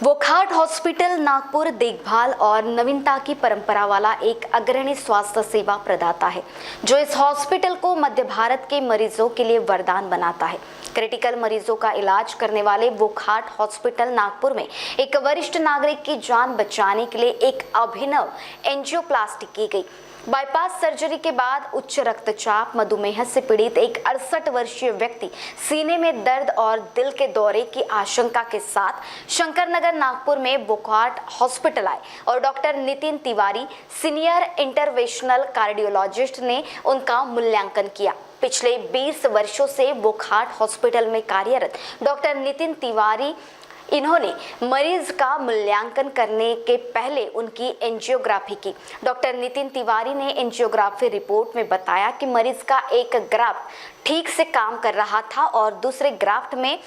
Wockhardt hospital Nagpur देखभाल और नवीनता की परंपरा वाला एक अग्रणी स्वास्थ्य सेवा प्रदाता है, जो इस हॉस्पिटल को मध्य भारत के मरीजों के लिए वरदान बनाता है। क्रिटिकल मरीजों का इलाज करने वाले वोकहार्ट हॉस्पिटल नागपुर में एक वरिष्ठ नागरिक की जान बचाने के लिए एक अभिनव एंजियोप्लास्टी की गई। बाईपास सर्जरी के बाद उच्च रक्तचाप मधुमेह से पीड़ित एक 68 वर्षीय व्यक्ति सीने में दर्द और दिल के दौरे की आशंका के साथ शंकरनगर नागपुर में वोकहार्ट हॉस्पिटल आए और doctor Nitin Tiwari senior interventional cardiologist ने उनका मूल्यांकन किया। पिछले 20 वर्षों से वोकहार्ट हॉस्पिटल में कार्यरत डॉक्टर नितिन तिवारी इन्होंने मरीज का मूल्यांकन करने के पहले उनकी एंजियोग्राफी की। डॉक्टर नितिन तिवारी ने एंजियोग्राफी रिपोर्ट में बताया कि मरीज का एक ग्राफ्ट ठीक से काम कर रहा था और दूसरे ग्राफ्ट में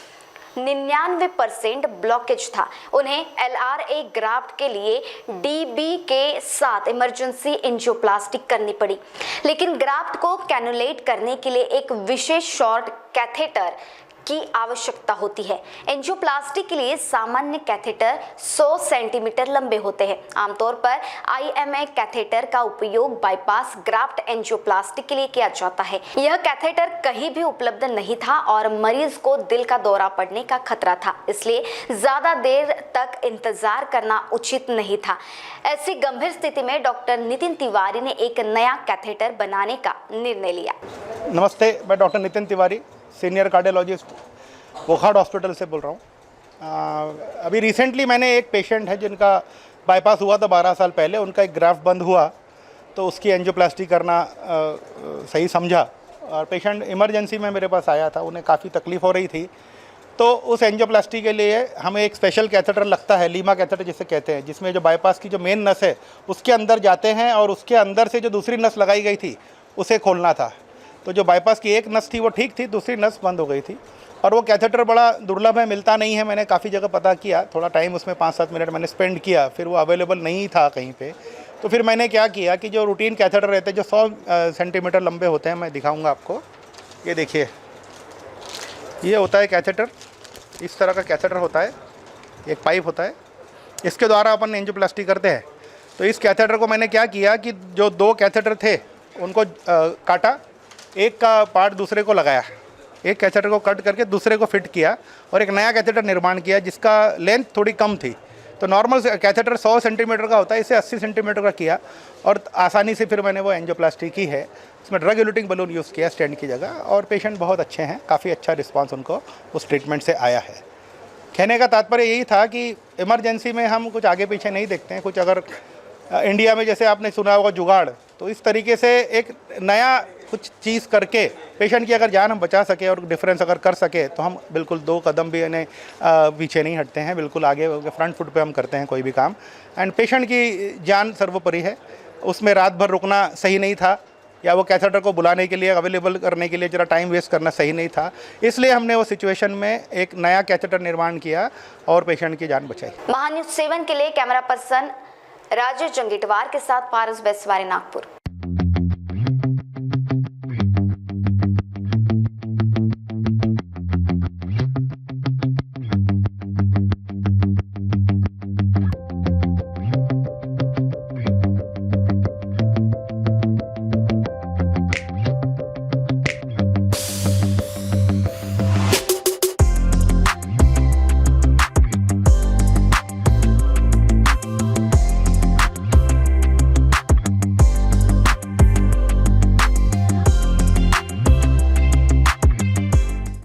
99% ब्लॉकेज था। उन्हें LRA ग्राफ्ट के लिए DB के साथ इमरजेंसी एंजियोप्लास्टी करनी पड़ी, लेकिन ग्राफ्ट को कैनुलेट करने के लिए एक विशेष शॉर्ट कैथेटर की आवश्यकता होती है। एंजियोप्लास्टी के लिए सामान्य कैथेटर 100 सेंटीमीटर लंबे होते हैं। आमतौर पर IMA कैथेटर का उपयोग बाईपास ग्राफ्ट एंजियोप्लास्टी के लिए किया जाता है। यह कैथेटर कहीं भी उपलब्ध नहीं था और मरीज को दिल का दौरा पड़ने का खतरा था, इसलिए ज्यादा देर तक इंतजार करना उचित नहीं था। ऐसी गंभीर स्थिति में डॉक्टर नितिन तिवारी ने एक नया कैथेटर बनाने का निर्णय लिया। नमस्ते, मैं doctor Nitin Tiwari senior cardiologist Wockhardt hospital से बोल रहा हूँ। अभी रिसेंटली मैंने एक पेशेंट है जिनका बाईपास हुआ था 12 साल पहले। उनका एक ग्राफ्ट बंद हुआ तो उसकी एंजियोप्लास्टी करना सही समझा और पेशेंट इमरजेंसी में मेरे पास आया था। उन्हें काफ़ी तकलीफ़ हो रही थी, तो उस एंजियोप्लास्टी के लिए हमें एक स्पेशल कैथेटर लगता है, लीमा कैथेटर जिसे कहते हैं, जिसमें जो बाईपास की जो मेन नस है उसके अंदर जाते हैं और उसके अंदर से जो दूसरी नस लगाई गई थी उसे खोलना था। तो जो बाईपास की एक नस थी वो ठीक थी, दूसरी नस बंद हो गई थी और वो कैथेटर बड़ा दुर्लभ है, मिलता नहीं है। मैंने काफ़ी जगह पता किया, थोड़ा टाइम उसमें 5-7 मिनट मैंने स्पेंड किया, फिर वो अवेलेबल नहीं था कहीं पे। तो फिर मैंने क्या किया कि जो रूटीन कैथेटर रहते हैं जो 100 सेंटीमीटर लंबे होते हैं, मैं दिखाऊंगा आपको। ये देखिए, ये होता है कैथेटर, इस तरह का कैथेटर होता है, एक पाइप होता है, इसके द्वारा अपन एंजियोप्लास्टी करते हैं। तो इस कैथेटर को मैंने क्या किया कि जो 2 कैथेटर थे उनको काटा, एक का पार्ट दूसरे को लगाया, एक कैथेटर को कट करके दूसरे को फिट किया और एक नया कैथेटर निर्माण किया जिसका लेंथ थोड़ी कम थी। तो नॉर्मल कैथेटर 100 सेंटीमीटर का होता है, इसे 80 सेंटीमीटर का किया और आसानी से फिर मैंने वो एंजियोप्लास्टी की है। इसमें ड्रग इल्यूटिंग बलून यूज़ किया स्टेंट की जगह और पेशेंट बहुत अच्छे हैं, काफ़ी अच्छा रिस्पांस उनको उस ट्रीटमेंट से आया है। कहने का तात्पर्य यही था कि इमरजेंसी में हम कुछ आगे पीछे नहीं देखते हैं। कुछ अगर इंडिया में जैसे आपने सुना होगा जुगाड़, तो इस तरीके से एक नया कुछ चीज़ करके पेशेंट की अगर जान हम बचा सके और डिफरेंस अगर कर सके तो हम बिल्कुल 2 कदम भी इन्हें पीछे नहीं हटते हैं, बिल्कुल आगे फ्रंट फुट पे हम करते हैं कोई भी काम। एंड पेशेंट की जान सर्वोपरि है। उसमें रात भर रुकना सही नहीं था या वो कैथेटर को बुलाने के लिए अवेलेबल करने के लिए जरा टाइम वेस्ट करना सही नहीं था, इसलिए हमने वो सिचुएशन में एक नया कैथेटर निर्माण किया और पेशेंट की जान बचाई। महान्यूज़ 7 के लिए कैमरा पर्सन राजेश जंगीटवार के साथ पारस बेसवारी, नागपुर।